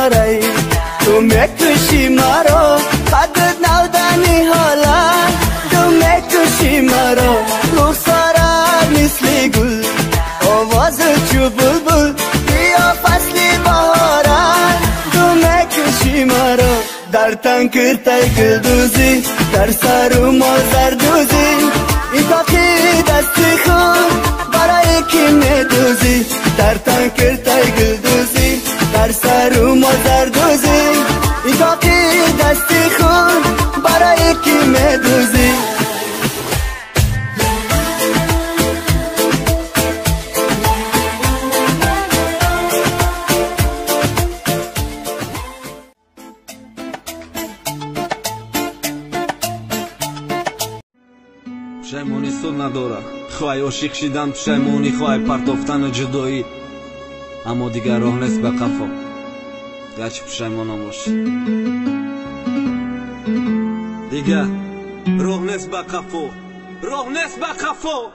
برای تو میکشی مرا قدرت نودنی حالا تو میکشی مرا رخسارت مثل گل آواز چو بلبل بیا فصل بهارت تو میکشی مرا در تن کرتای گل دوزی در سر و مازر دوزی این تاقی دستی خون برای کی میدوزی در تن کرتای گل دوزی در سر و مازر دوزی این تاقی دستی خون برای کی میدوزی پشیمونی سود نداره خواهی عاشق شدن پشیمونی خواهی پرتافتن جدایی اما دیگر راه نیست به قفا گرچه پشیمانم باشی دیگر راه نیست به قفا راه نیست به قفا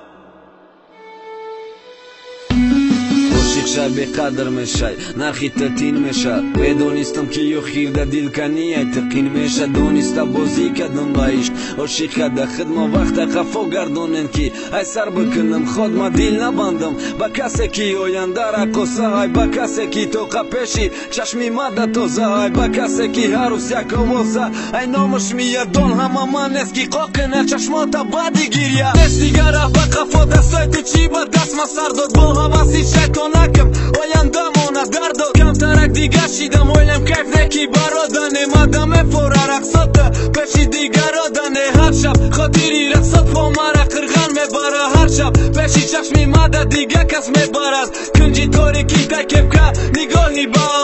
عاشق شای به قدر میشای نرخی تتین میشه بدونستم که یو خیرده دل کنی تقین میشه دونسته بازی کدم با عشق عاشق کده خدمه وقت قفا گردونن که ای سر بکنم خود ما دل نبندم با کسی که آینده را قصه های با کسی که تو قپشی چشمی مده تازه های با کسی که هر روز یک آوازه ای نامش میادون همه من است که قاقنه چشمات بدی گیریه نست دیگر رفت به قفا دستای تو چی با دست ما سر داد با حواسی شیطان نکم آینده مانه درداد کم ترک دیگه شیدم ویلم کیف نکی برادنه مدم فوره رقصاته پیشی دیگر آدنه هر شب خاطری رقصات با مرا قرغن میبره هر شب پیشی چشمی مده دیگه کس میبرد کنجی تاریکی تکیب که نگاهی با